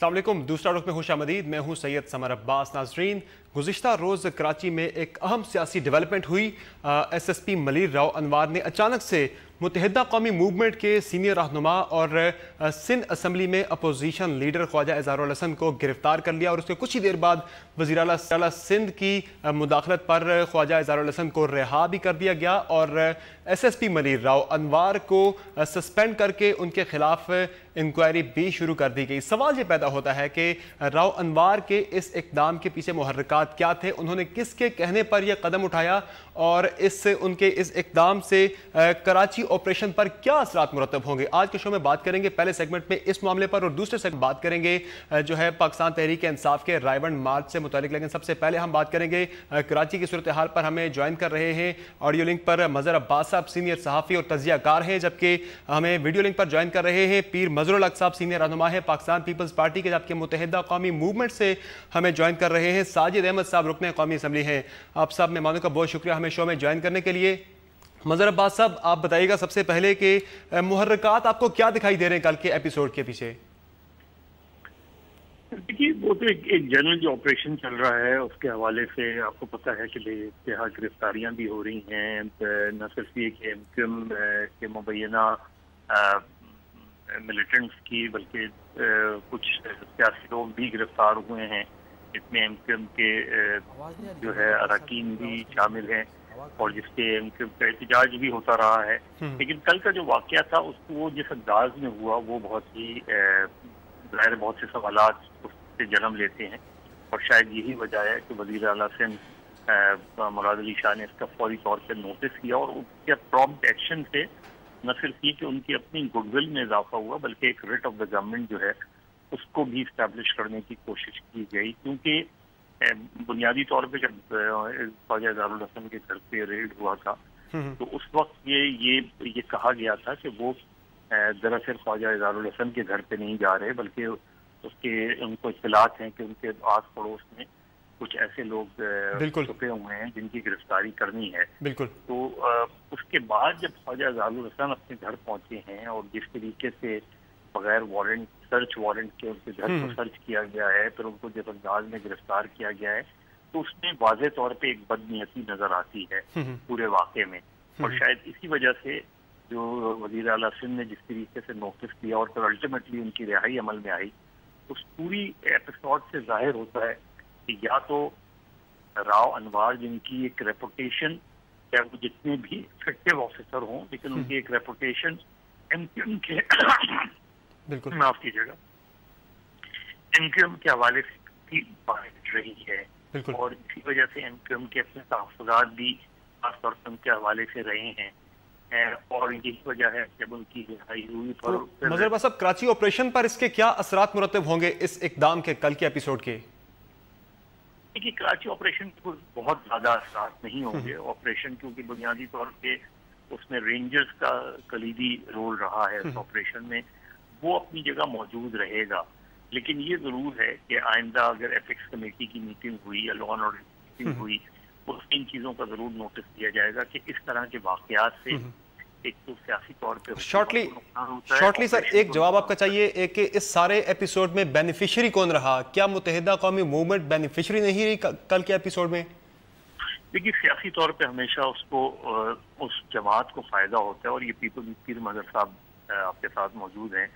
अस्सलाम वालेकुम। दूसरा रुख में खुशामदीद। मैं हूं सैयद समर अब्बास। नाजरीन, गुज़िश्ता रोज़ कराची में एक अहम सियासी डेवलपमेंट हुई। SSP मलीर राव अनवार ने अचानक से मुत्तहिदा कौमी मूवमेंट के सीनियर रहनुमा और सिंध असम्बली में अपोजिशन लीडर ख्वाजा इज़हारुल हसन को गिरफ्तार कर लिया और उसके कुछ ही देर बाद वज़ीर आला सिंध की मुदाखलत पर ख्वाजा इज़हारुल हसन को रिहा भी कर दिया गया और SSP मलीर राव अनवार को सस्पेंड करके उनके खिलाफ इंक्वायरी भी शुरू कर दी गई। सवाल ये पैदा होता है कि राव अनवार के इस इक़दाम के पीछे मुहर्रिकात क्या थे, उन्होंने किसके कहने पर यह कदम उठाया और उनके इस इक़दाम से कराची ऑपरेशन पर क्या असरात मुरतब होंगे। आज के शो में बात करेंगे पहले सेगमेंट में इस मामले पर और दूसरे सेगमेंट बात करेंगे जो है पाकिस्तान तहरीक इंसाफ के रायवंड मार्च से मुतालिक। लेकिन सबसे पहले हम बात करेंगे कराची की सूरत हाल पर। हमें ज्वाइन कर रहे हैं ऑडियो लिंक पर मज़हर अब्बास साहब, सीनियर सहाफ़ी और तजियाकार हैं, जबकि हमें वीडियो लिंक पर ज्वाइन कर रहे हैं पीर मजरुल हक साहब, सीनियर रहनुमा है पाकिस्तान पीपल्स पार्टी के, जबकि मुत्तहिदा कौमी मूवमेंट से हमें ज्वाइन कर रहे हैं साजिद अहमद साहब, रुकने कौमी असम्बली हैं। आप सब मेहमानों का बहुत शुक्रिया हमें शो में ज्वाइन करने के लिए। मज़हर अब्बास साहब, आप बताइएगा सबसे पहले कि मुहर्रिकात आपको क्या दिखाई दे रहे हैं कल के एपिसोड के पीछे? देखिए, वो तो एक जनरल जो ऑपरेशन चल रहा है उसके हवाले से आपको पता है कि बेइंतहा गिरफ्तारियां भी हो रही हैं। न सिर्फ ये कि MQM के मुबैना मिलिटेंट्स की, बल्कि कुछ सियासी लोग भी गिरफ्तार हुए हैं। इसमें MQM के जो है अरकान भी शामिल हैं और जिसके MQM का एहतजाज भी होता रहा है। लेकिन कल का जो वाकया था उसको वो जिस अंदाज में हुआ वो बहुत ही ज़ाहिर बहुत से सवालात उससे जन्म लेते हैं और शायद यही वजह है कि वज़ीर आला सिंध मुराद अली शाह ने इसका फौरी तौर पर नोटिस किया और उसके प्रॉम्प्ट एक्शन से न सिर्फ ये कि उनकी अपनी गुडविल में इजाफा हुआ बल्कि एक रिट ऑफ द गवर्नमेंट जो है उसको भी इस्टेब्लिश करने की कोशिश की गई। क्योंकि बुनियादी तौर पे जब ख्वाजा इज़हारुल हसन के घर पे रेड हुआ था तो उस वक्त ये कहा गया था कि वो दरअसल ख्वाजा इज़हारुल हसन के घर पे नहीं जा रहे, बल्कि उनको इत्तलात हैं कि उनके आस पड़ोस में कुछ ऐसे लोग छुपे हुए हैं जिनकी गिरफ्तारी करनी है। बिल्कुल। तो उसके बाद जब ख्वाजा इज़हारुल हसन अपने घर पहुंचे हैं और जिस तरीके से बगैर वारंट, सर्च वारंट के उनके घर को सर्च किया गया है, फिर उनको जब अंदाज में गिरफ्तार किया गया है, तो उसमें वाज़े तौर पे एक बदनीयती नजर आती है पूरे वाक़े में। और शायद इसी वजह से जो वज़ीर आला सिंध ने जिस तरीके से नोटिस दिया और फिर अल्टीमेटली उनकी रिहाई अमल में आई, उस पूरी एपिसोड से जाहिर होता है कि या तो राव अनवार जिनकी एक रेपुटेशन, चाहे वो जितने भी इफेक्टिव ऑफिसर हों, लेकिन उनकी एक रेपुटेशन MQM के बिल्कुल माफ कीजिएगा MQM के हवाले से बाहर रही है और इसी वजह से MQM के अपने तहफ़्फ़ुज़ात भी खासतौर पर उनके हवाले से रहे हैं और यही वजह है जब उनकी रिहाई हुई। पर मज़हर साहब, कराची ऑपरेशन पर इसके क्या असरात मुरतब होंगे इस इक़दाम के कल के एपिसोड के? देखिए, कराची ऑपरेशन के बहुत ज्यादा असरात नहीं होंगे ऑपरेशन, क्योंकि बुनियादी तौर पे उसमें रेंजर्स का कलीदी रोल रहा है इस ऑपरेशन में, वो अपनी जगह मौजूद रहेगा। लेकिन ये जरूर है कि आइंदा अगर एथिक्स कमेटी की मीटिंग हुई या लॉ एंड ऑर्डर की मीटिंग हुई तो इन चीजों का जरूर नोटिस दिया जाएगा कि इस तरह के वाकयात से एक तो सियासी तौर पे शॉर्टली सर एक जवाब आपका चाहिए कि इस सारे एपिसोड में बेनिफिशियरी कौन रहा? क्या मुत्तहिदा कौमी मूवमेंट बेनिफिशियरी नहीं रही कल के एपिसोड में? देखिए, सियासी तौर पे हमेशा उसको उस जमात को फायदा होता है और ये पीर मजहर साहब आपके साथ मौजूद हैं,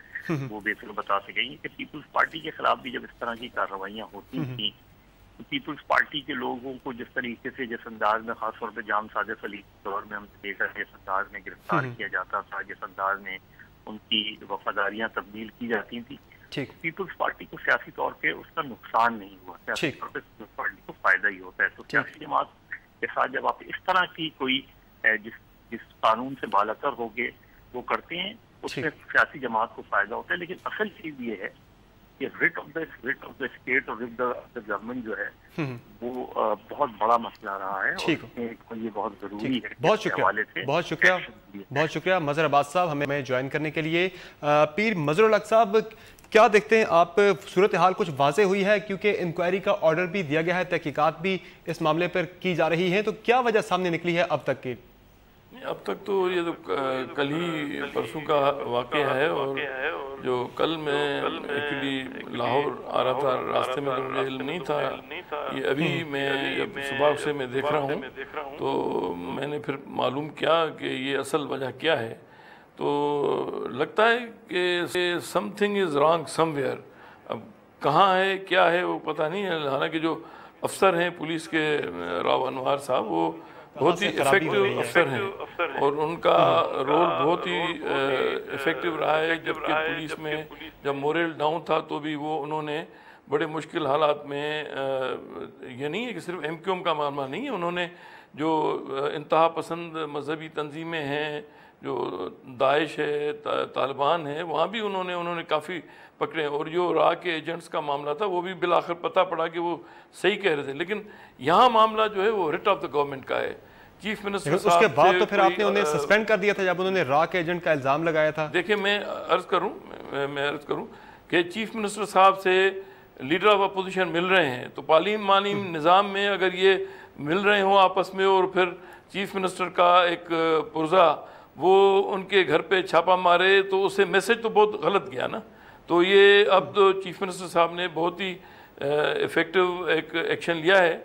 वो बेहतर बता सकेंगे कि पीपल्स पार्टी के खिलाफ भी जब इस तरह की कार्रवाइयाँ होती थी तो पीपल्स पार्टी के लोगों को जिस तरीके से, जिस अंदाज में खासतौर पर जाम सादिक अली के दौर में हमने देखा, जिस अंदाज में गिरफ्तार किया जाता था, जिस अंदाज में उनकी वफादारियां तब्दील की जाती थी, पीपल्स पार्टी को सियासी तौर पे उसका नुकसान नहीं हुआ, सियासी तौर पर पीपल्स पार्टी को फायदा ही होता है। तो सियासी जमात के साथ जब आप इस तरह की कोई जिस कानून से बालातर हो गए वो करते हैं, उसमें सियासी जमात को फायदा होता है। लेकिन असल चीज ये है कि रिट ऑफ द स्टेट और रिट ऑफ द गवर्नमेंट जो है वो बहुत बड़ा मसला रहा है और ये बहुत जरूरी है। बहुत शुक्रिया मज़हर अब्बास साहब हमें ज्वाइन करने के लिए। पीर मजरुल हक साहब, क्या देखते हैं आप, सूरत हाल कुछ वाज़े हुई है क्योंकि इंक्वायरी का ऑर्डर भी दिया गया है, तहकीकात भी इस मामले पर की जा रही है, तो क्या वजह सामने निकली है अब तक की? अब तक तो ये तो कल ही परसों का वाक़या है और जो कल मैं एक्चुअली लाहौर आ रहा था, रास्ते में तो मुझे इल्म नहीं था, ये अभी मैं जब सुबह से मैं देख रहा हूँ तो मैंने फिर मालूम किया कि ये असल वजह क्या है। तो लगता है कि समथिंग इज़ रॉन्ग समवेयर। अब कहाँ है क्या है वो पता नहीं है। हालांकि जो अफसर हैं पुलिस के राव अनवार साहब वो बहुत ही इफेक्टिव अफसर हैं और उनका रोल बहुत ही इफेक्टिव रहा है। जबकि पुलिस में जब मोरल डाउन था तो भी वो उन्होंने बड़े मुश्किल हालात में ये नहीं है कि सिर्फ MQM का मामला नहीं है, उन्होंने जो इंतहा पसंद मजहबी तंजीमें हैं, जो दाइश है, तालिबान है, वहाँ भी उन्होंने काफ़ी पकड़े और जो रा के एजेंट्स का मामला था वो भी बिलाखिर पता पड़ा कि वो सही कह रहे थे। लेकिन यहाँ मामला जो है वो रिट ऑफ द गवर्नमेंट का है। चीफ मिनिस्टर उसके बाद तो फिर आपने उन्हें सस्पेंड कर दिया था जब उन्होंने रा के एजेंट का इल्ज़ाम लगाया था। देखिए मैं अर्ज करूँ कि चीफ मिनिस्टर साहब से लीडर ऑफ अपोजिशन मिल रहे हैं तो पार्लिमानी निज़ाम में अगर ये मिल रहे हों आपस में और फिर चीफ मिनिस्टर का एक पुर्जा वो उनके घर पे छापा मारे तो उससे मैसेज तो बहुत गलत गया ना। तो ये अब तो चीफ मिनिस्टर साहब ने बहुत ही इफ़ेक्टिव एक एक्शन लिया है।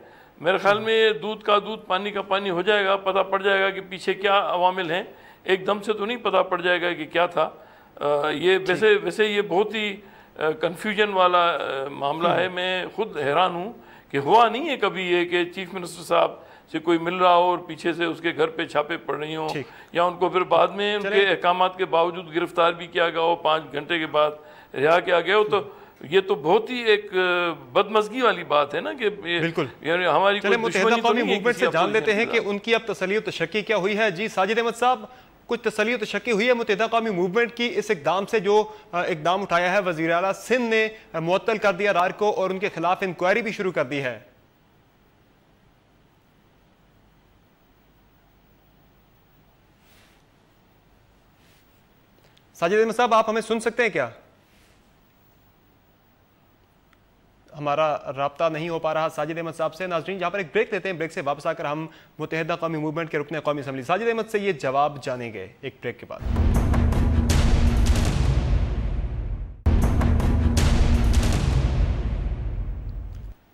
मेरे ख्याल में दूध का दूध पानी का पानी हो जाएगा, पता पड़ जाएगा कि पीछे क्या अवामिल हैं। एकदम से तो नहीं पता पड़ जाएगा कि क्या था। ये वैसे ये बहुत ही कन्फ्यूजन वाला मामला है। मैं खुद हैरान हूँ कि हुआ नहीं है कभी ये कि चीफ मिनिस्टर साहब से कोई मिल रहा हो और पीछे से उसके घर पे छापे पड़ रही हों या उनको फिर बाद में उनके अहकामात के बावजूद गिरफ्तार भी किया गया हो, 5 घंटे के बाद रिहा किया गया हो। तो ये तो बहुत ही एक बदमज़गी वाली बात है ना कि बिल्कुल यानी हमारी कोई दुश्मनी तो नहीं है। मूवमेंट से जान लेते हैं कि उनकी अब तसल्ली और तशक्की क्या हुई है। जी साजिद अहमद साहब, कुछ तसल्ली और तशक्की हुई है मुत्तहिदा कौमी मूवमेंट की इस इकदाम से जो इकदाम उठाया है वज़ीर आला सिंध ने मुअत्तल कर दिया रार को और उनके खिलाफ इंक्वायरी भी शुरू कर दी है। साजिद अहमद साहब आप हमें सुन सकते हैं क्या? हमारा राब्ता नहीं हो पा रहा साजिद अहमद साहब से। नाज़रीन जहाँ पर एक ब्रेक लेते हैं, ब्रेक से वापस आकर हम मुत्तहिदा कौमी मूवमेंट के रुकन कौमी असम्बली साजिद अहमद से ये जवाब जानेंगे एक ब्रेक के बाद।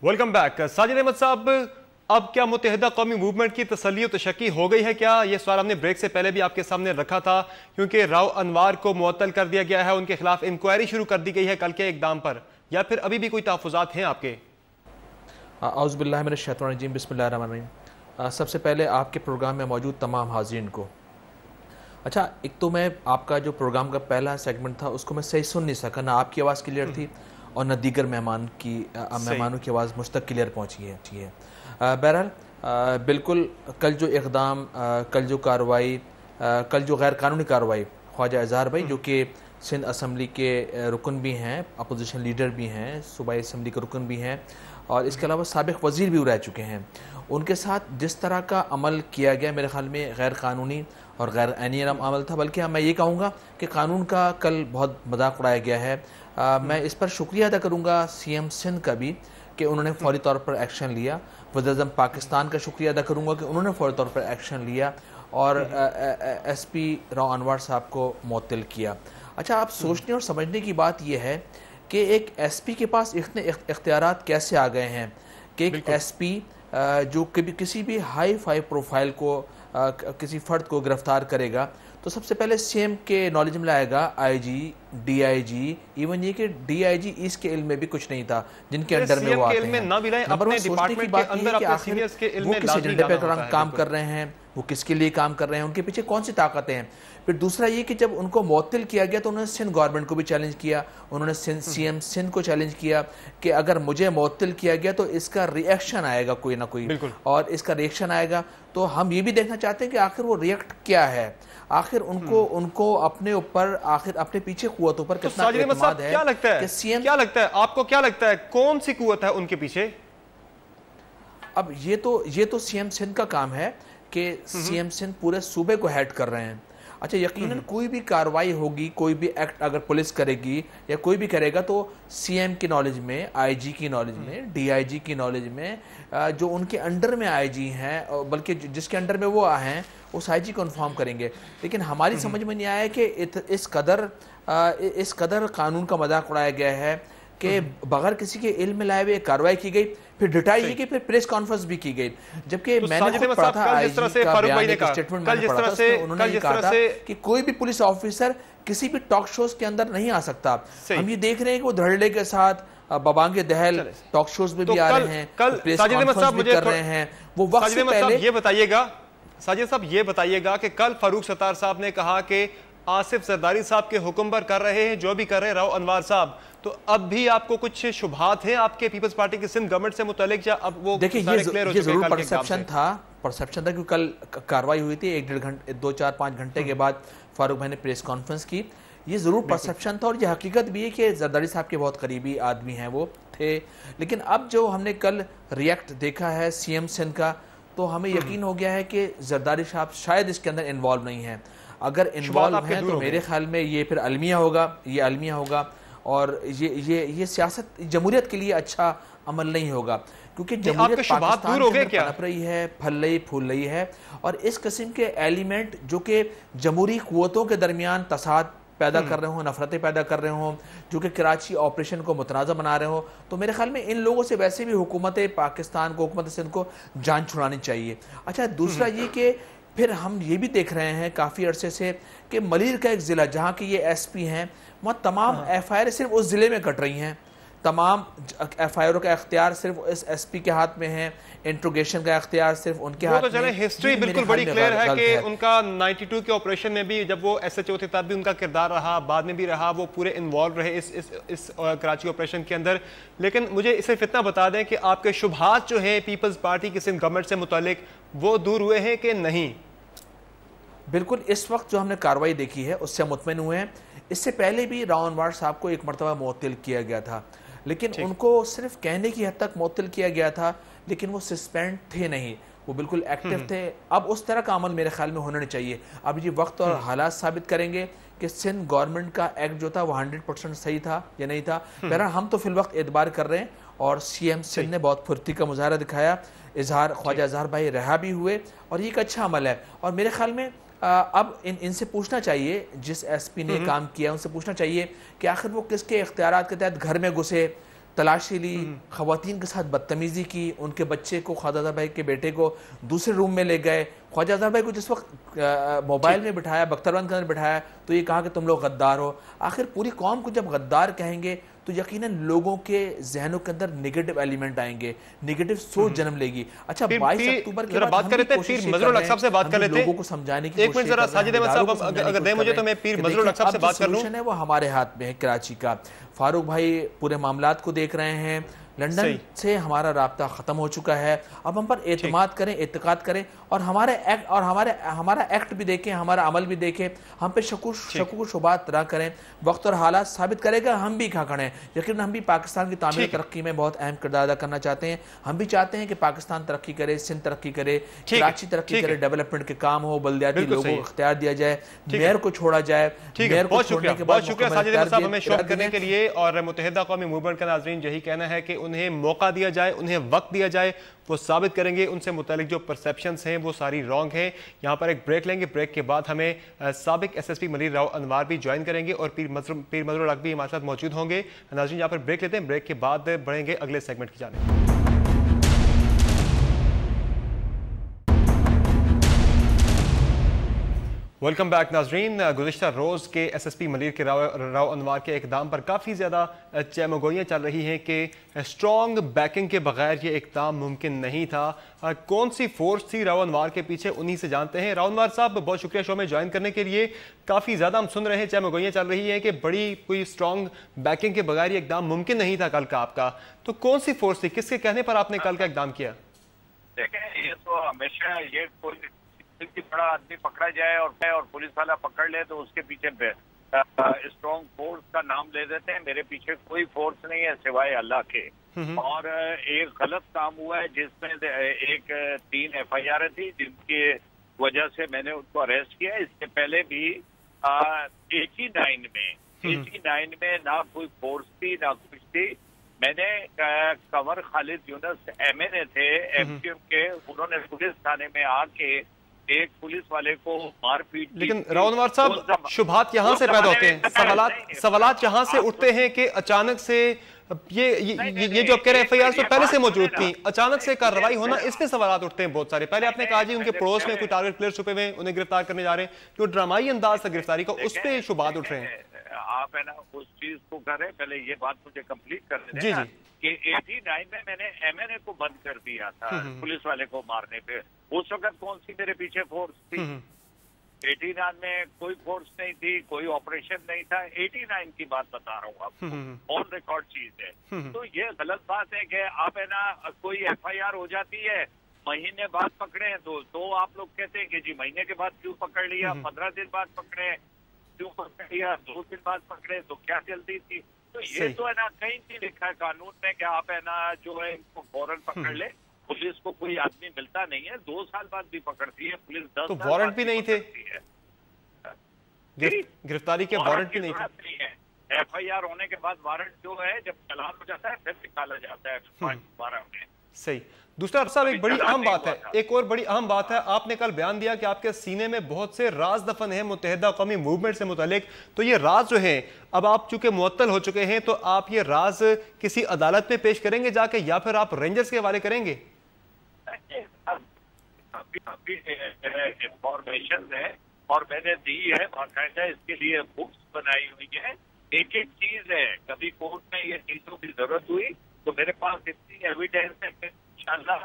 Welcome back. साजिद अहमद साहब, अब क्या मुत्तहिदा कौमी मूवमेंट की तसल्ली और तशक्की हो गई है क्या? ये सवाल हमने ब्रेक से पहले भी आपके सामने रखा था क्योंकि राव अनवार को मुअत्तल कर दिया गया है, उनके खिलाफ इंक्वायरी शुरू कर दी गई है कल के इकदाम पर, या फिर अभी भी कोई तहफ़्फ़ुज़ात हैं आपके? औज़ुबिल्लाहि मिनश शैतानिर रजीम, बिस्मिल्लाहिर रहमानिर रहीम। सबसे पहले आपके प्रोग्राम में मौजूद तमाम हाज़रीन को अच्छा, एक तो मैं आपका जो प्रोग्राम का पहला सेगमेंट था उसको मैं सही सुन नहीं सका, ना आपकी आवाज़ क्लियर थी और न दीगर मेहमानों की आवाज़ मुझ तक क्लियर पहुँची है। बहरहाल बिल्कुल कल जो इक़दाम, कल जो कार्रवाई, कल जो गैर कानूनी कार्रवाई ख्वाजा इज़हार भाई जो कि सिंध असम्बली के रुकन भी हैं, अपोजिशन लीडर भी हैं, सूबाई असम्बली के रुकन भी हैं और इसके अलावा साबिक़ वज़ीर भी रह चुके हैं, उनके साथ जिस तरह का अमल किया गया मेरे ख़्याल में गैर कानूनी और गैर आईनी अमल था। बल्कि मैं ये कहूँगा कि कानून का कल बहुत मजाक उड़ाया गया है। मैं इस पर शुक्रिया अदा करूँगा CM सिंध का भी कि उन्होंने फौरी तौर पर एक्शन लिया। वज़ीर-ए-आज़म पाकिस्तान का शुक्रिया अदा करूँगा कि उन्होंने फौरी तौर पर एक्शन लिया और SP राव अनवार साहब को मुअत्तल किया। अच्छा, आप सोचने और समझने की बात यह है कि एक SP के पास इतने इख्तियारात कैसे आ गए हैं कि एक SP जो कभी किसी भी हाई फाई प्रोफाइल को किसी फ़र्द को गिरफ्तार करेगा तो सबसे पहले CM के नॉलेज में लाएगा IG, DIG, इवन ये कि DIG इसके इल्म में भी कुछ नहीं था जिनके अंडर में वो आते हैं। नंबर वन सोचने की बात यह है कि आखिर वो किस एजेंडे पर काम कर रहे हैं, वो किसके लिए काम कर रहे हैं, उनके पीछे कौन सी ताकतें हैं। फिर दूसरा ये कि जब उनको मुअत्तल किया गया तो उन्होंने सिंध गवर्नमेंट को भी चैलेंज किया, उन्होंने CM सिंध को चैलेंज किया कि अगर मुझे मुअत्तल किया गया तो इसका रिएक्शन आएगा कोई ना कोई, और इसका रिएक्शन आएगा तो हम ये भी देखना चाहते हैं कि आखिर वो रिएक्ट क्या है, आखिर उनको अपने ऊपर, आखिर अपने पीछे कुव्वतों पर कितना एतमाद है। क्या लगता है CM, क्या लगता है आपको, क्या लगता है कौन सी कुव्वत है उनके पीछे? अब ये तो CM सिंध का काम है कि CM सिंध पूरे सूबे को हेड कर रहे हैं। अच्छा, यकीनन कोई भी कार्रवाई होगी, कोई भी एक्ट अगर पुलिस करेगी या कोई भी करेगा तो CM की नॉलेज में, IG की नॉलेज में, DIG की नॉलेज में, जो उनके अंडर में IG हैं, बल्कि जिसके अंडर में वो हैं उस आईजी को इन्फॉर्म करेंगे। लेकिन हमारी समझ में नहीं आया कि इस कदर कानून का मजाक उड़ाया गया है कि बगैर किसी के इल्म लाए हुए कार्रवाई की गई, फिर डिटाई की, फिर प्रेस कॉन्फ्रेंस भी की गई। जबकि मैंने खुद पढ़ा था आईजी का बयान, एक स्टेटमेंट मैंने पढ़ा था, उसमें उन्होंने ये कहा था कि कोई भी पुलिस ऑफिसर किसी भी टॉक शोज के अंदर नहीं आ सकता। हम ये देख रहे हैं कि वो धड़ल्ले के साथ बबांगे दहल टॉक शोज में भी आ रहे हैं, प्रेस कॉन्फ्रेंस भी कर रहे हैं। वो वक्त से पहले ये बताइएगा, साजिद साहब ये बताइएगा कि कल फारूक सत्तार साहब ने कहा कि आसिफ जरदारी साहब के हुक्म पर कर रहे हैं जो भी कर रहे हैं राव अनवार साहब, तो अब भी आपको कुछ शुबहात हैं आपके पीपल्स पार्टी की सिंध गवर्नमेंट से मुतल्लिक, या अब वो देखिए ये जरूर परसेप्शन था कि कल कार्रवाई हुई थी 1-1.5 घंटे 2-4-5 घंटे के बाद फारूक भाई ने प्रेस कॉन्फ्रेंस की। ये जरूर परसेप्शन था और ये हकीकत भी है कि जरदारी साहब के बहुत करीबी आदमी हैं वो थे। लेकिन अब जो हमने कल रिएक्ट देखा है सीएम सिंध का, तो हमें यकीन हो गया है कि जरदारी साहब शायद इसके अंदर इन्वॉल्व नहीं है। अगर इन्वॉल्व हैं तो मेरे ख्याल में ये फिर अलमिया होगा और ये सियासत जमहूरियत के लिए अच्छा अमल नहीं होगा, क्योंकि जमहूरियत पाकिस्तान में पनप रही है, फल रही फूल रही है, और इस किस्म के एलिमेंट जो कि जमहूरी कुव्वतों के दरमियान तसाद पैदा कर रहे हो, नफरतें पैदा कर रहे हो, जो कि कराची ऑपरेशन को मुतनाज़ा बना रहे हो, तो मेरे ख्याल में इन लोगों से वैसे भी हुकूमत पाकिस्तान को, हुकूमत सिंध को जान छुड़ानी चाहिए। अच्छा, दूसरा ये कि फिर हम ये भी देख रहे हैं काफ़ी अरसे से कि मलीर का एक ज़िला जहाँ के ये एसपी हैं, वहाँ तमाम एफआईआर सिर्फ उस ज़िले में कट रही हैं, तमाम एफआईआर का इख्तियार सिर्फ इस एसपी के हाथ में है, इंट्रोगेशन का इख्तियार सिर्फ उनके हाथ में। तो चले हिस्ट्री बिल्कुल बड़ी क्लियर है कि उनका 92 के ऑपरेशन में भी जब वो एसएचओ थे तब भी उनका किरदार रहा, बाद में भी रहा, वो पूरे इन्वॉल्व रहे इस कराची ऑपरेशन के अंदर। लेकिन मुझे सिर्फ इतना बता दें कि आपके शुबहात जो हैं पीपल्स पार्टी की सिंध गवर्नमेंट से मुतालिक वो दूर हुए हैं कि नहीं? बिल्कुल, इस वक्त जो हमने कार्रवाई देखी है उससे मुतमईन हुए हैं। इससे पहले भी राव अनवार साहब को एक मरतबा मुअत्तल किया गया था, लेकिन उनको सिर्फ कहने की हद तक मुअत्तल किया गया था, लेकिन वो सस्पेंड थे नहीं, वो बिल्कुल एक्टिव थे। अब उस तरह का अमल मेरे ख्याल में होना नहीं चाहिए। अब ये वक्त और हालात साबित करेंगे कि सिंध गवर्नमेंट का एक्ट जो था वो 100% सही था या नहीं था। बहरहाल हम तो फिल वक्त एतबार कर रहे हैं और सीएम सिंध ने बहुत फुर्ती का मुजाहरा दिखाया, ख्वाजा इजहार भाई रहा भी हुए, और ये एक अच्छा अमल है। और मेरे ख्याल में अब इनसे पूछना चाहिए, जिस एसपी ने काम किया उनसे पूछना चाहिए कि आखिर वो किसके इख्तियारात के तहत घर में घुसे, तलाशी ली, खवातीन के साथ बदतमीजी की, उनके बच्चे को, ख्वाजा इजहार भाई के बेटे को दूसरे रूम में ले गए, ख्वाजा इजहार भाई को जिस वक्त मोबाइल में बिठाया, बख्तरबंद के अंदर बिठाया, तो ये कहा कि तुम लोग गद्दार हो। आखिर पूरी कौम को जब गद्दार कहेंगे तो यकीनन लोगों के जहनों के अंदर नेगेटिव एलिमेंट आएंगे, नेगेटिव सोच जन्म लेगी। अच्छा, 22 अक्टूबर के बाद बात कर लेते हैं पीर मजरूल हक साहब से बात कर लेते हैं, लोगों को समझाने की एक मिनट जरा साजिद अहमद साहब अगर दें मुझे, तो मैं पीर मजरूल हक साहब से बात कर लूं। है वो हमारे हाथ में है कराची का। फारूक भाई पूरे मामलात को देख रहे हैं, लंदन से हमारा राब्ता ख़त्म हो चुका है। अब हम पर एतमाद करें, एतकाद करें, और हमारा एक्ट भी देखें, हमारा अमल भी देखें, हम पे शकूक शुबात ना करें। वक्त और हालात साबित करेगा हम भी कहाँ खड़े हैं। यकीन हम भी पाकिस्तान की तामीर तरक्की में बहुत अहम किरदार अदा करना चाहते हैं। हम भी चाहते हैं कि पाकिस्तान तरक्की करे, सिंध तरक्की करे, कराची तरक्की करे, डेवलपमेंट के काम हो, बल्दियाती लोगों को इख्तियार दिया जाए, मेयर को छोड़ा जाए। मेयर को छोड़ने के बाद बहुत शुक्रिया साजिद अहमद साहब हमें शोर करने के लिए। और मुत्तहिदा कौमी मूवमेंट का नाज़रीन यही कहना है कि उन्हें मौका दिया जाए, उन्हें वक्त दिया जाए, वो साबित करेंगे उनसे मुतालिक जो परसेप्शंस हैं वो सारी रॉन्ग हैं। यहाँ पर एक ब्रेक लेंगे, ब्रेक के बाद हमें साबिक एसएसपी मलीर राव अनवार भी ज्वाइन करेंगे और पीर मजरूल हक भी हमारे साथ मौजूद होंगे। नाज़रीन यहाँ पर ब्रेक लेते हैं, ब्रेक के बाद बढ़ेंगे अगले सेगमेंट की जानिब। वेलकम बैक नाजरीन। गुज़िश्ता रोज़ के एसएसपी मलीर के राव अनवार के इक़दाम पर काफ़ी ज़्यादा चहमगोइयाँ चल रही हैं कि स्ट्रॉन्ग बैकिंग के बगैर ये इक़दाम मुमकिन नहीं था। कौन सी फोर्स थी राव अनवार के पीछे, उन्हीं से जानते हैं। राव अनवार साहब बहुत शुक्रिया शो में ज्वाइन करने के लिए। काफ़ी ज़्यादा हम सुन रहे हैं, चहमगोइयाँ चल रही हैं कि बड़ी कोई स्ट्रॉन्ग बैकिंग के बगैर ये इक़दाम मुमकिन नहीं था कल का आपका। तो कौन सी फोर्स थी, किसके कहने पर आपने कल का इक़दाम किया? देखें, ये तो हमेशा ये कोई बड़ा आदमी पकड़ा जाए और पुलिस वाला पकड़ ले तो उसके पीछे स्ट्रॉन्ग फोर्स का नाम ले देते हैं। मेरे पीछे कोई फोर्स नहीं है सिवाय अल्लाह के। और एक गलत काम हुआ है जिसमें एक 3 FIR थी जिनकी वजह से मैंने उनको अरेस्ट किया। इससे पहले भी 89 में ना कोई फोर्स थी ना कुछ थी। मैंने कंवर खालिद यूनुस MNA थे MQM के, उन्होंने पुलिस थाने में आके एक पुलिस वाले को मारपीट। लेकिन राव अनवर साहब, शुभात यहाँ से पैदा होते हैं, सवालात यहाँ से उठते हैं कि अचानक से ये जो आप कह रहे हैं एफआईआर तो पहले से मौजूद थी, अचानक से कार्रवाई होना, इसमें सवाल उठते हैं बहुत सारे। पहले आपने कहा जी उनके पड़ोस में कोई टारगेट प्लेयर छुपे हुए, उन्हें गिरफ्तार करने जा रहे हैं, जो ड्रामाई अंदाज था गिरफ्तारी का, उस पर शुभात उठ रहे हैं। आप है ना उस चीज को कर रहे, पहले ये बात मुझे कंप्लीट करने जी देना जी कि 89 में मैंने एमएनए को बंद कर दिया था पुलिस वाले को मारने पे। उस वक्त कौन सी मेरे पीछे फोर्स थी? 89 में कोई फोर्स नहीं थी, कोई ऑपरेशन नहीं था। 89 की बात बता रहा हूँ आपको, ऑन रिकॉर्ड चीज है। तो ये गलत बात है कि आप है ना कोई एफआईआर हो जाती है, महीने बाद पकड़े हैं तो आप लोग कहते हैं कि जी महीने के बाद क्यों पकड़ लिया, 15 दिन बाद पकड़े क्यों पकड़ लिया, 2 दिन बाद पकड़े, तो क्या जल्दी थी? तो ये तो है ना कहीं नहीं लिखा है कानून में कि आप है ना जो है इनको फौरन पकड़ ले। पुलिस को कोई आदमी मिलता नहीं है, 2 साल बाद भी पकड़ती है पुलिस, 10 तो वारंट भी नहीं थे, गिरफ्तारी के वारंट भी नहीं थे। एफआईआर होने के बाद वारंट जो है जब चालान हो जाता है फिर निकाला जाता है 12 में। सही। दूसरा साहब, एक बड़ी अहम बात है, एक और बड़ी अहम बात है, आपने कल बयान दिया कि आपके सीने में बहुत से राज दफन है मुत्तहिदा कौमी मूवमेंट से मुतालिक। तो ये राज जो है, अब आप चूंकि मुअत्तल हो चुके हैं, तो आप ये राज किसी अदालत में पेश करेंगे जाके, या फिर आप रेंजर्स के हवाले करेंगे? इंफॉर्मेशन है और मैंने दी है बाकायदा, इसके लिए बुक्स बनाई हुई है। एक एक चीज है, कभी कोर्ट में ये चीजों की जरूरत हुई तो मेरे पास इतनी एविडेंस है इंशाल्लाह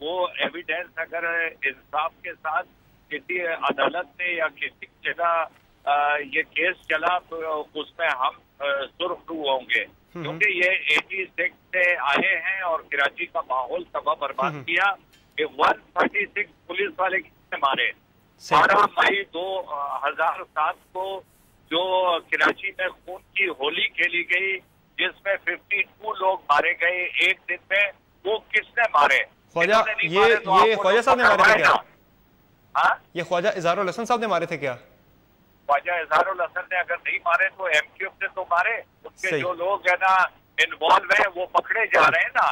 वो एविडेंस अगर इंसाफ के साथ किसी अदालत में या किसी जगह ये केस चला तो उसमें हम सुरखरू होंगे, क्योंकि ये 86 से आए हैं और कराची का माहौल तबाह बर्बाद किया कि 136 पुलिस वाले किसने मारे। 12 मई 2007 को जो कराची में खून की होली खेली गई जिसमें 52 लोग मारे गए एक दिन में, वो किसने मारे? ख्वाजा ये ख्वाजा साहब ने मारे थे क्या? हाँ, ये ख्वाजा इज़हारुल हसन साहब ने मारे थे क्या? ख्वाजा इज़हारुल हसन ने अगर नहीं मारे तो एमक्यूएम ने तो मारे। उसके जो लोग है ना इन्वॉल्व है वो पकड़े जा रहे हैं ना।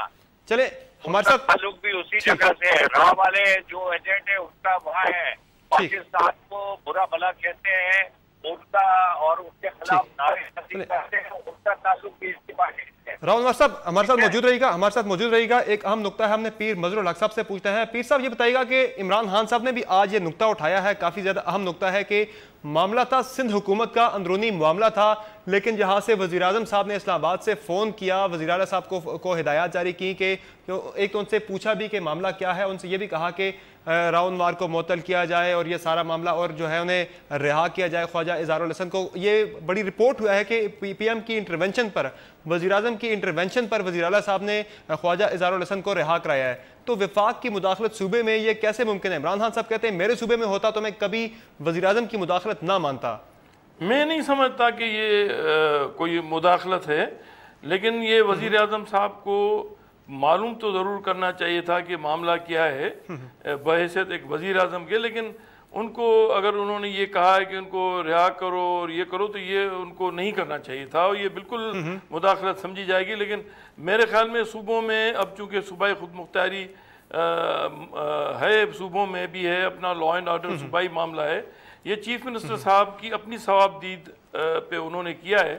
चले हमारे साथ ताल्लुक भी उसी जगह से है। राह वाले जो एजेंट है उसका वहाँ है, पाकिस्तान को बुरा भला कहते हैं उनका और उसके खिलाफ नारेबाजी करते हैं, उसका ताल्लुक भी इसकी पार्टी से। राव अनवर साहब हमारे साथ मौजूद रहिएगा। एक अहम नुक्ता है, हमने पीर मजरुल हक साहब से पूछते हैं। पीर साहब ये बताइएगा कि इमरान खान साहब ने भी आज ये नुक्ता उठाया है, काफ़ी ज़्यादा अहम नुक्ता है कि मामला था सिंध हुकूमत का अंदरूनी मामला था, लेकिन जहाँ से वज़ीर आज़म साहब ने इस्लामाबाद से फ़ोन किया, वज़ीर आला साहब को हिदायत जारी की कि एक तो उनसे पूछा भी कि मामला क्या है, उनसे ये भी कहा कि राव अनवर को मुअत्तल किया जाए और ये सारा मामला और जो है उन्हें रिहा किया जाए ख्वाजा इज़हारुल हसन को। ये बड़ी रिपोर्ट हुआ है कि पीएम की इंटरवेंशन पर, वज़ीर आज़म की इंटरवेंशन पर वज़ीर आला साहब ने ख्वाजा इज़हारुल हसन को रिहा कराया है। तो वफाक की मुदाखलत सूबे में ये कैसे मुमकिन है? इमरान खान साहब कहते हैं मेरे सूबे में होता तो मैं कभी वज़ीर आज़म की मुदाखलत ना मानता। मैं नहीं समझता कि ये कोई मुदाखलत है, लेकिन ये वज़ीर आज़म साहब को मालूम तो ज़रूर करना चाहिए था कि मामला क्या है बहैसियत एक वज़ीर आज़म के। लेकिन उनको अगर उन्होंने ये कहा है कि उनको रिहा करो और ये करो तो ये उनको नहीं करना चाहिए था और ये बिल्कुल मुदाखलत समझी जाएगी। लेकिन मेरे ख्याल में सूबों में अब चूँकि सूबाई खुद मुख्तारी है, सूबों में भी है, अपना लॉ एंड ऑर्डर सूबाई मामला है, ये चीफ मिनिस्टर साहब की अपनी सवाबदीद पे उन्होंने किया है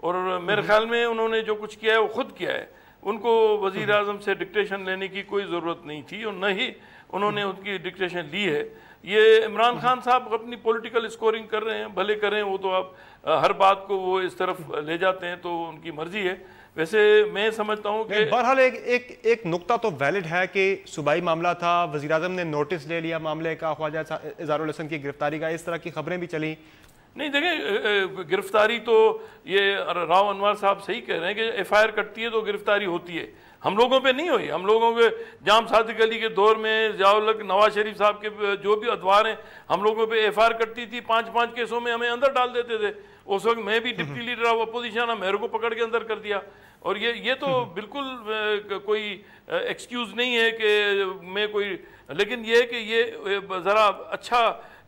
और मेरे ख्याल में उन्होंने जो कुछ किया है वो खुद किया है। उनको वज़ीर आज़म से डिक्टेशन लेने की कोई ज़रूरत नहीं थी और न ही उन्होंने उनकी डिक्टेशन ली है। ये इमरान खान साहब अपनी पॉलिटिकल स्कोरिंग कर रहे हैं, भले करें, वो तो आप हर बात को वो इस तरफ ले जाते हैं तो उनकी मर्जी है। वैसे मैं समझता हूँ कि बहरहाल एक नुक्ता तो वैलिड है कि सूबाई मामला था, वज़ीर आज़म ने नोटिस ले लिया मामले का, ख्वाजा इज़हारुल हसन की गिरफ्तारी का, इस तरह की खबरें भी चली। नहीं देखें, गिरफ्तारी तो ये राव अनवर साहब सही कह रहे हैं कि एफआईआर कटती है तो गिरफ्तारी होती है। हम लोगों पे नहीं हुई। हम लोगों के जाम सादिक अली के दौर में ज़ियाउल हक नवाज शरीफ साहब के जो भी अदवार हैं, हम लोगों पे एफआईआर कटती थी, 5-5 केसों में हमें अंदर डाल देते थे। उस वक्त मैं भी डिप्टी लीडर ऑफ अपोजिशन, मेरे को पकड़ के अंदर कर दिया। और ये तो बिल्कुल कोई एक्सक्यूज़ नहीं है कि मैं कोई, लेकिन ये है कि ये ज़रा अच्छा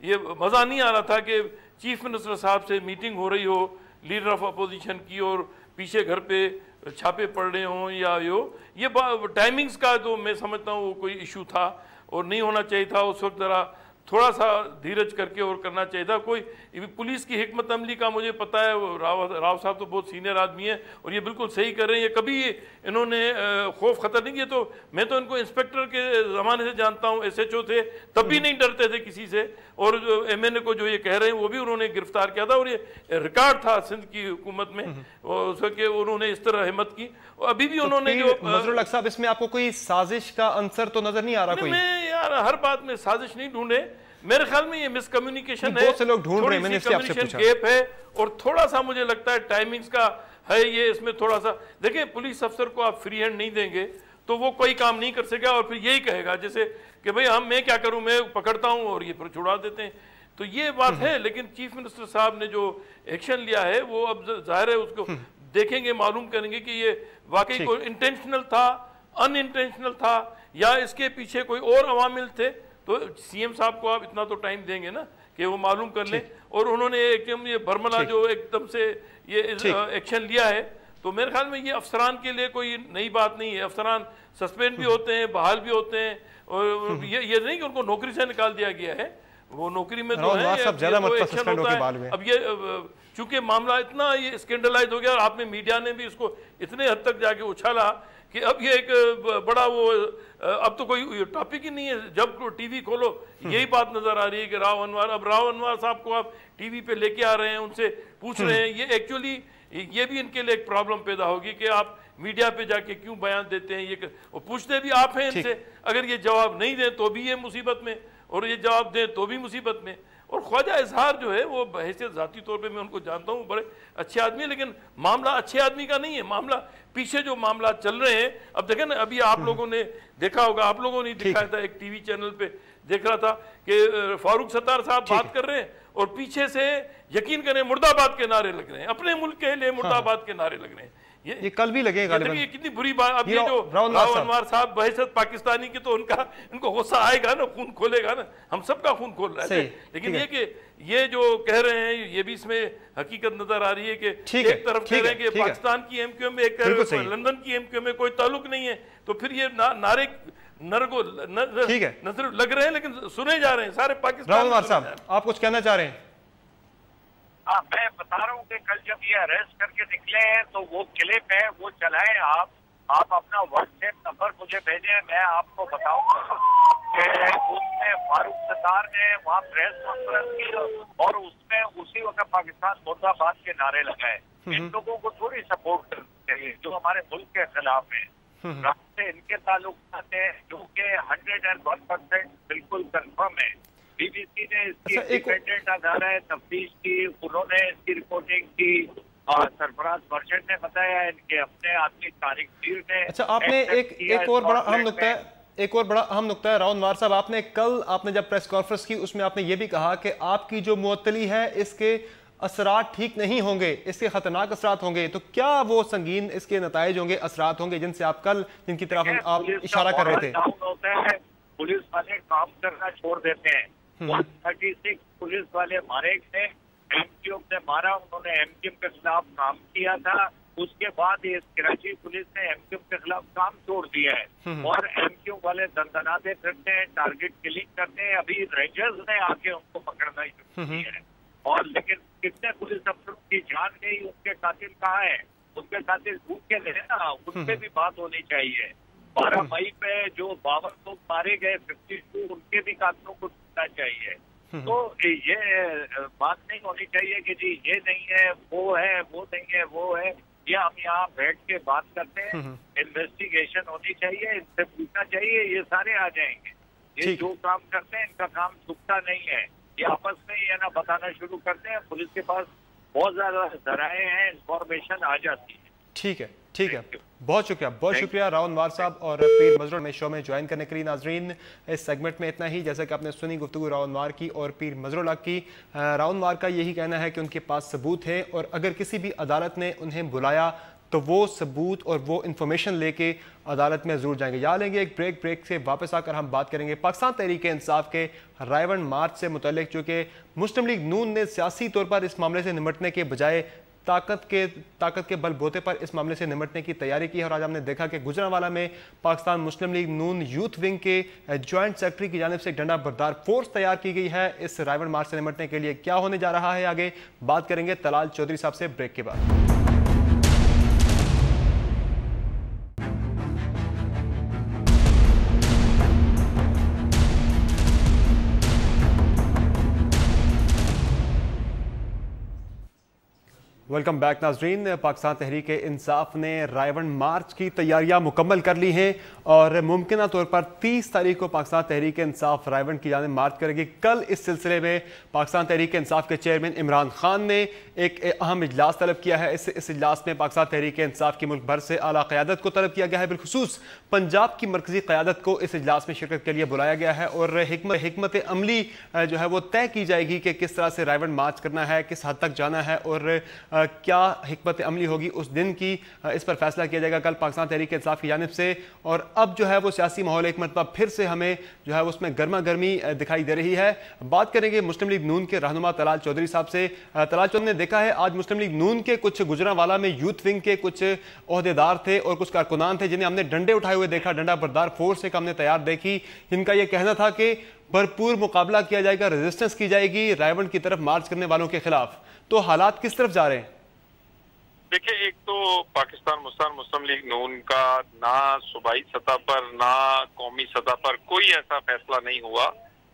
ये मज़ा नहीं आ रहा था कि चीफ मिनिस्टर साहब से मीटिंग हो रही हो लीडर ऑफ अपोजिशन की और पीछे घर पे छापे पड़ रहे हों या ये टाइमिंग्स का तो मैं समझता हूँ वो कोई इशू था और नहीं होना चाहिए था उस वक्त, ज़रा थोड़ा सा धीरज करके और करना चाहिए था। कोई पुलिस की हिकमत अमली का मुझे पता है, वो राव साहब तो बहुत सीनियर आदमी है और ये बिल्कुल सही कर रहे हैं। ये कभी इन्होंने खौफ खतर नहीं किया। तो मैं तो इनको इंस्पेक्टर के ज़माने से जानता हूँ, SHO थे, तब भी नहीं डरते थे किसी से। और MNA को जो ये कह रहे हैं वो भी उन्होंने गिरफ्तार किया था और ये रिकॉर्ड था सिंध की हुकूमत में उस वक्त उन्होंने इस तरह हिम्मत की। और अभी भी उन्होंने जो नजरुल हक साहब, इसमें आपको कोई साजिश का अंसर तो नजर नहीं आ रहा? कोई मैं यार हर बात में साजिश नहीं ढूंढे, मेरे ख्याल में ये मिसकम्युनिकेशन है, बहुत से लोग ढूंढ रहे हैं, मैंने इससे आपसे पूछा। गैप है और थोड़ा सा मुझे लगता है टाइमिंग्स का है ये, इसमें थोड़ा सा देखिए, पुलिस अफसर को आप फ्री हैंड नहीं देंगे तो वो कोई काम नहीं कर सकेगा और फिर यही कहेगा जैसे कि भाई मैं क्या करूं, मैं पकड़ता हूं और ये फिर छुड़ा देते हैं। तो ये बात है। लेकिन चीफ मिनिस्टर साहब ने जो एक्शन लिया है वो अब जाहिर है उसको देखेंगे, मालूम करेंगे कि ये वाकई कोई इंटेंशनल था, अनइंटेंशनल था या इसके पीछे कोई और अवामिल थे। तो CM साहब को आप इतना तो टाइम देंगे ना कि वो मालूम कर लें। और उन्होंने एकदम ये बर्मला जो एकदम से ये एक्शन लिया है, तो मेरे ख्याल में ये अफसरान के लिए कोई नई बात नहीं है। अफसरान सस्पेंड भी होते हैं, बहाल भी होते हैं और ये नहीं कि उनको नौकरी से निकाल दिया गया है, वो नौकरी में तो है, एक्शन होता है। अब ये चूंकि मामला इतना ये स्कैंडलाइज हो गया और आपने मीडिया ने भी इसको इतने हद तक जाके उछाला कि अब ये एक बड़ा वो अब तो कोई टॉपिक ही नहीं है। जब टीवी खोलो यही बात नजर आ रही है कि राव अनवर साहब को आप टीवी पे लेके आ रहे हैं, उनसे पूछ रहे हैं। ये एक्चुअली ये भी इनके लिए एक प्रॉब्लम पैदा होगी कि आप मीडिया पे जाके क्यों बयान देते हैं। ये और पूछते भी आप हैं इनसे, अगर ये जवाब नहीं दें तो भी ये मुसीबत में और ये जवाब दें तो भी मुसीबत में। और ख्वाजा इजहार जो है वो बहैसियत ज़ाती तौर पे मैं उनको जानता हूँ, बड़े अच्छे आदमी है, लेकिन मामला अच्छे आदमी का नहीं है। मामला पीछे जो मामला चल रहे हैं, अब देखें ना, अभी आप लोगों ने देखा होगा, आप लोगों ने दिखाया था, एक टीवी चैनल पे देख रहा था कि फारूक सत्तार साहब बात कर रहे हैं और पीछे से यकीन करें मुर्दाबाद के नारे लग रहे हैं, अपने मुल्क के लिए मुर्दाबाद के नारे लग रहे हैं। ये कल भी लगेगा। ये कितनी बुरी बात। अब ये जो राव अनवर साहब बहशत पाकिस्तानी की, तो इनको गुस्सा आएगा ना, खून खोलेगा ना, हम सबका खून खोल रहा है। लेकिन ये कि ये जो कह रहे हैं ये भी इसमें हकीकत नजर आ रही है कि एक तरफ कह रहे हैं कि पाकिस्तान की MQ में, एक तरफ लंदन की MQ में कोई ताल्लुक नहीं है। तो फिर ये नारे नजर लग रहे हैं लेकिन सुने जा रहे हैं सारे पाकिस्तान। राव अनवर साहब, आप कुछ कहना चाह रहे हैं? हाँ, मैं बता रहा हूँ कि कल जब ये अरेस्ट करके निकले हैं तो वो क्लिप है, वो चलाएं आप अपना WhatsApp नंबर मुझे भेजें, मैं आपको बताऊंगा कि उसमें फारूक सत्तार ने वहाँ प्रेस कॉन्फ्रेंस की और उसमें उसी वक्त पाकिस्तान मुर्दाबाद के नारे लगाए। इन लोगों को थोड़ी सपोर्ट करनी चाहिए जो हमारे मुल्क के खिलाफ है। रास्ते इनके ताल्लुकात हैं जो कि 101% बिल्कुल कंफर्म है। BBC ने इसकी इंडिपेंडेंट अदालत तफ्तीश की, उन्होंने इसकी रिपोर्टिंग की और सरफराज मर्चेंट ने बताया, इनके अपने आदमी तारिक पीर ने। अच्छा, आपने एक और बड़ा अहम नुक्ता है राव अनवर साहब, आपने जब प्रेस कॉन्फ्रेंस की उसमें आपने ये भी कहा कि आपकी जो मुअत्तली है इसके असरात ठीक नहीं होंगे, इसके खतरनाक असरात होंगे। तो क्या वो संगीन इसके नताइज होंगे, असरात होंगे जिनसे आप कल जिनकी तरफ आप इशारा कर रहे थे? पुलिस वाले काम करना छोड़ देते हैं। 136 पुलिस वाले मारे गए, MQ ने मारा, उन्होंने MQ के खिलाफ काम किया था। उसके बाद ये कराची पुलिस ने MQ के खिलाफ काम छोड़ दिया है और MQ वाले दंदनाते फिरते हैं, टारगेट किलिंग करते हैं। अभी रेंजर्स ने आके उनको पकड़ना शुरू किया है। और लेकिन कितने पुलिस अफसरों की जान गई, उनके कातिल कहाँ है? उनके कातिल भूख के लिए ना, उनपे भी बात होनी चाहिए। 12 मई पे जो 52 लोग मारे गए, 52, उनके भी कातिलों को ढूंढना चाहिए। तो ये बात नहीं होनी चाहिए कि जी ये नहीं है, वो है, वो नहीं है, वो है। ये हम यहाँ बैठ के बात करते हैं, इन्वेस्टिगेशन होनी चाहिए, इनसे पूछना चाहिए, ये सारे आ जाएंगे। ये जो काम करते हैं इनका काम छुपता नहीं है। ये आपस में ये ना बताना शुरू करते हैं, पुलिस के पास बहुत ज्यादा जराए हैं, इंफॉर्मेशन आ जाती है। ठीक है, ठीक है, बहुत शुक्रिया राव अनवर साहब और पीर मजरूल में शो में ज्वाइन करने के लिए। नाजरीन, इस सेगमेंट में इतना ही। जैसा कि आपने सुनी गुफ्तगू राव अनवर की और पीर मजरूल की। राव अनवर का यही कहना है कि उनके पास सबूत है और अगर किसी भी अदालत ने उन्हें बुलाया तो वो सबूत और वो इन्फॉर्मेशन लेके अदालत में ज़रूर जाएंगे। या लेंगे एक ब्रेक से वापस आकर हम बात करेंगे पाकिस्तान तहरीक इंसाफ के रायवन मार्च से मुतल्लिक, जो कि मुस्लिम लीग नून ने सियासी तौर पर इस मामले से निपटने के बजाय ताकत के बलबूते पर इस मामले से निपटने की तैयारी की है। और आज हमने देखा कि गुजरांवाला में पाकिस्तान मुस्लिम लीग नून यूथ विंग के जॉइंट सेक्रेटरी की जानिब से एक डंडा बरदार फोर्स तैयार की गई है। इस रावण मार्च से निपटने के लिए क्या होने जा रहा है आगे बात करेंगे तलाल चौधरी साहब से ब्रेक के बाद। वेलकम बैक नाजरीन। पाकिस्तान तहरीक इंसाफ ने रावण मार्च की तैयारियां मुकम्मल कर ली हैं और मुमकिन तौर पर 30 तारीख को पाकिस्तान तहरीक इंसाफ रावण की जानिब मार्च करेगी। कल इस सिलसिले में पाकिस्तान तहरीक इंसाफ के चेयरमैन इमरान खान ने एक अहम इजलास तलब किया है। इस इजलास में पाकिस्तान तहरीक इंसाफ की मुल्क भर से आला क़यादत को तलब किया गया है। बिलखुसूस पंजाब की मरकजी क़यादत को इस इजलास में शिरकत के लिए बुलाया गया है और हिकमत अमली जो है वो तय की जाएगी कि किस तरह से रावण मार्च करना है, किस हद तक जाना है और क्या हिकमत अमली होगी उस दिन की, इस पर फैसला किया जाएगा कल पाकिस्तान तहरीक इंसाफ की जानिब से। और अब जो है वो सियासी माहौल एक मरतबा फिर से हमें जो है उसमें गर्मा गर्मी दिखाई दे रही है। बात करेंगे मुस्लिम लीग नून के रहनुमा तलाल चौधरी साहब से। तलाल चौधरी ने देखा है आज मुस्लिम लीग नून के कुछ गुजरांवाला में यूथ विंग के कुछ ओहदेदार थे और कुछ कारकुनान थे जिन्हें हमने डंडे उठाए हुए देखा, डंडा बरदार फोर्स एक हमने तैयार देखी, जिनका यह कहना था कि भरपूर मुकाबला किया जाएगा, रेजिस्टेंस की जाएगी रावण की तरफ मार्च करने वालों के खिलाफ। तो हालात किस तरफ जा रहे हैं? देखिए, एक तो पाकिस्तान मुस्लिम लीग नून का ना सूबाई सतह पर ना कौमी सतह पर कोई ऐसा फैसला नहीं हुआ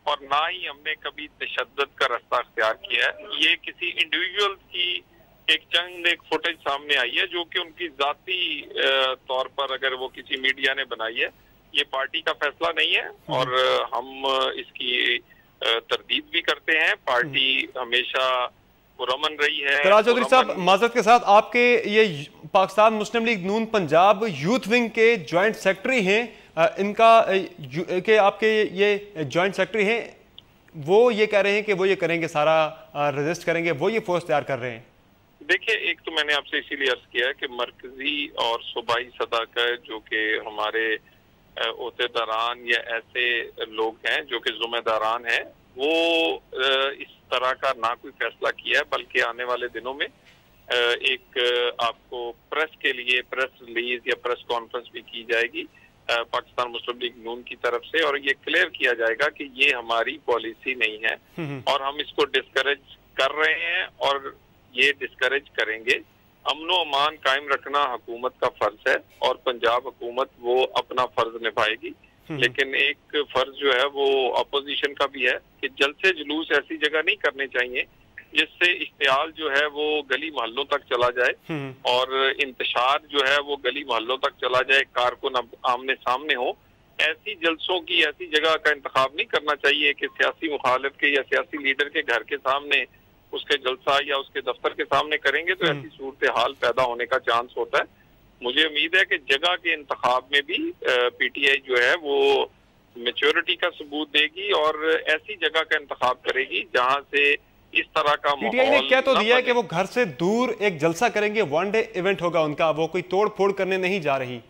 और ना ही हमने कभी तशद्दुद का रास्ता अख्तियार किया है। ये किसी इंडिविजुअल की एक फुटेज सामने आई है जो कि उनकी जाती तौर पर अगर वो किसी मीडिया ने बनाई है। ये पार्टी का फैसला नहीं है और हम इसकी तरदीद भी करते हैं। पार्टी हमेशा पुरअमन रही है। तलाल चौधरी साहब, माजरत के साथ, आपके ये पाकिस्तान मुस्लिम लीग नून पंजाब यूथ विंग के जॉइंट सेक्रेटरी हैं, इनका के आपके ये जॉइंट सेक्रेटरी हैं, वो ये कह रहे हैं कि वो ये करेंगे, सारा रजिस्ट करेंगे, वो ये फोर्स तैयार कर रहे हैं। देखिए, एक तो मैंने आपसे इसीलिए अर्ज किया है कि मरकजी और सूबाई सतह का जो कि हमारे ओहदेदारान या ऐसे लोग हैं जो कि जिम्मेदारान हैं, वो इस तरह का ना कोई फैसला किया है, बल्कि आने वाले दिनों में एक आपको प्रेस के लिए प्रेस रिलीज या प्रेस कॉन्फ्रेंस भी की जाएगी पाकिस्तान मुस्लिम लीग नून की तरफ से और ये क्लियर किया जाएगा कि ये हमारी पॉलिसी नहीं है और हम इसको डिस्करेज कर रहे हैं और ये डिस्करेज करेंगे। अमनो अमान कायम रखना हुकूमत का फर्ज है और पंजाब हुकूमत वो अपना फर्ज निभाएगी, लेकिन एक फर्ज जो है वो अपोजिशन का भी है कि जलसे जुलूस ऐसी जगह नहीं करने चाहिए जिससे इश्तियाल जो है वो गली मोहल्लों तक चला जाए और इंतशार जो है वो गली मोहल्लों तक चला जाए, कारकुन आमने सामने हो। ऐसी जलसों की ऐसी जगह का इंतखाब नहीं करना चाहिए कि सियासी मुखालिफ के या सियासी लीडर के घर के सामने उसके जलसा या उसके दफ्तर के सामने करेंगे तो ऐसी सूरत हाल पैदा होने का चांस होता है। मुझे उम्मीद है कि जगह के इंतखाब में भी पीटीआई जो है वो मैच्योरिटी का सबूत देगी और ऐसी जगह का इंतखाब करेगी जहां से इस तरह का पीटीआई ने क्या तो दिया है कि वो घर से दूर एक जलसा करेंगे, वन डे इवेंट होगा उनका, वो कोई तोड़ फोड़ करने नहीं जा रही।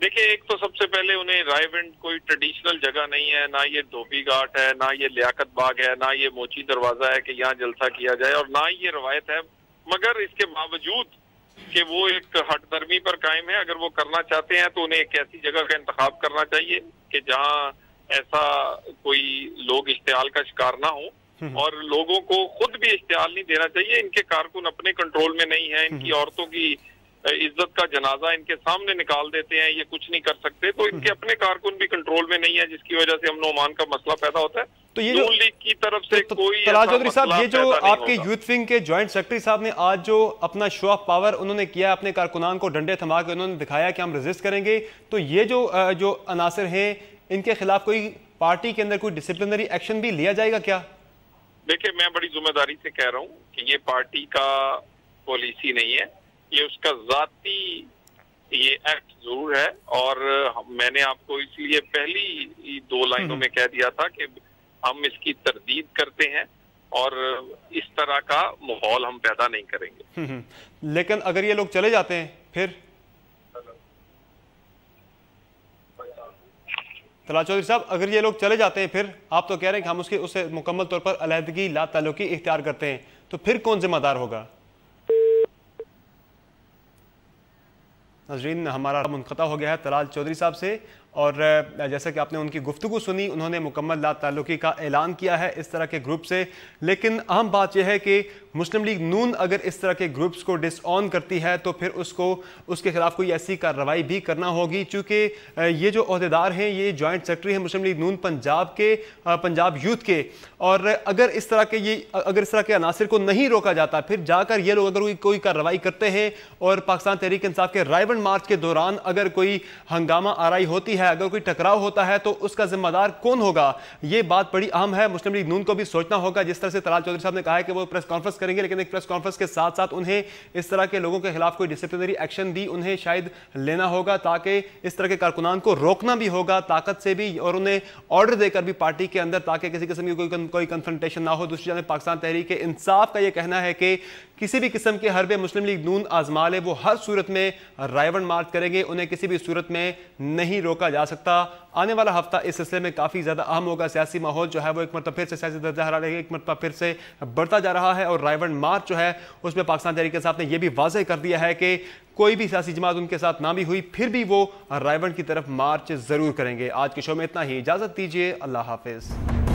देखिए, एक तो सबसे पहले उन्हें रायविंड कोई ट्रेडिशनल जगह नहीं है, ना ये धोबी घाट है, ना ये लियाकत बाग है, ना ये मोची दरवाजा है कि यहाँ जलसा किया जाए और ना ये रवायत है। मगर इसके बावजूद कि वो एक हटदर्मी पर कायम है, अगर वो करना चाहते हैं तो उन्हें एक ऐसी जगह का इंतखाब करना चाहिए कि जहाँ ऐसा कोई लोग इश्तियाल का शिकार ना हो और लोगों को खुद भी इश्तियाल नहीं देना चाहिए। इनके कारकुन अपने कंट्रोल में नहीं है, इनकी औरतों की इज्जत का जनाजा इनके सामने निकाल देते हैं, ये कुछ नहीं कर सकते, तो इनके अपने कारकुन भी कंट्रोल में नहीं है जिसकी वजह से अमन ओमान का मसला पैदा होता है। तो ये नून लीग की तरफ से कोई तलाल चौधरी साहब, ये जो आपके यूथ विंग के जॉइंट सेक्रेटरी साहब ने आज जो अपना शो ऑफ पावर उन्होंने किया, अपने कारकुनान को डंडे थमा के उन्होंने दिखाया कि हम रेजिस्ट करेंगे, तो ये जो अनासर हैं इनके खिलाफ कोई पार्टी के अंदर कोई डिसिप्लिनरी एक्शन भी लिया जाएगा क्या? देखिए, मैं बड़ी जिम्मेदारी से कह रहा हूँ कि ये पार्टी का पॉलिसी नहीं है, ये उसका जाती ये एक्ट जरूर है और मैंने आपको इसलिए पहली 2 लाइनों में कह दिया था कि हम इसकी तरदीद करते हैं और इस तरह का माहौल हम पैदा नहीं करेंगे। लेकिन अगर ये लोग चले जाते हैं फिर? तलाल चौधरी साहब, अगर ये लोग चले जाते हैं फिर? आप तो कह रहे हैं कि हम उससे मुकम्मल तौर पर अलहदगी ला ताल्लुकी इख्तियार करते हैं, तो फिर कौन जिम्मेदार होगा? नाज़रीन, हमारा मुनक़ता हो गया है तलाल चौधरी साहब से, और जैसा कि आपने उनकी गुफ्तगू सुनी, उन्होंने मुकम्मल लाताल्लुकी का ऐलान किया है इस तरह के ग्रुप से। लेकिन अहम बात यह है कि मुस्लिम लीग नून अगर इस तरह के ग्रुप्स को डिसऑन करती है तो फिर उसके खिलाफ कोई ऐसी कार्रवाई भी करना होगी, चूँकि ये जो अहदेदार हैं ये जॉइंट सेक्रेटरी हैं मुस्लिम लीग नून पंजाब के, पंजाब यूथ के, और अगर इस तरह के अनासर को नहीं रोका जाता, फिर जाकर ये लोग अगर कोई कार्रवाई करते हैं और पाकिस्तान तहरीक इंसाफ के रायबंड मार्च के दौरान अगर कोई हंगामा आराई होती है, अगर कोई टकराव होता है, तो उसका जिम्मेदार कौन होगा? ये बात बड़ी अहम है, मुस्लिम लीग नून को भी सोचना होगा। जिस तरह से तलाल चौधरी साहब ने कहा है कि वो प्रेस कॉन्फ्रेंस करेंगे, लेकिन एक प्रेस कॉन्फ्रेंस के साथ साथ उन्हें इस तरह के लोगों के खिलाफ कोई डिसिप्लिनरी एक्शन भी उन्हें शायद लेना होगा, ताकि इस तरह के कारकुनान को रोकना भी होगा ताकत से भी, और उन्हें ऑर्डर देकर भी पार्टी के अंदर, ताकि किसी किस्म की कोई कन्फ्रंटेशन ना हो। दूसरी जानब पाकिस्तान तहरीक इंसाफ का यह कहना है कि किसी भी किस्म के हरबे मुस्लिम लीग नून आजमा ले, वो हर सूरत में रायबंड मार्च करेंगे, उन्हें किसी भी सूरत में नहीं रोका जा सकता। आने वाला हफ्ता इस सिलसिले में काफ़ी ज़्यादा अहम होगा। सियासी माहौल जो है वो एक मरतबा फिर से सियासी दर्जा हरारत एक मरतबा फिर से बढ़ता जा रहा है, और रायबंड मार्च जो है उसमें पाकिस्तान तहरीक इंसाफ ने यह भी वाज़ेह कर दिया है कि कोई भी सियासी जमात उनके साथ ना भी हुई, फिर भी वो रायबंड की तरफ मार्च ज़रूर करेंगे। आज के शो में इतना ही, इजाज़त दीजिए, अल्लाह हाफिज़।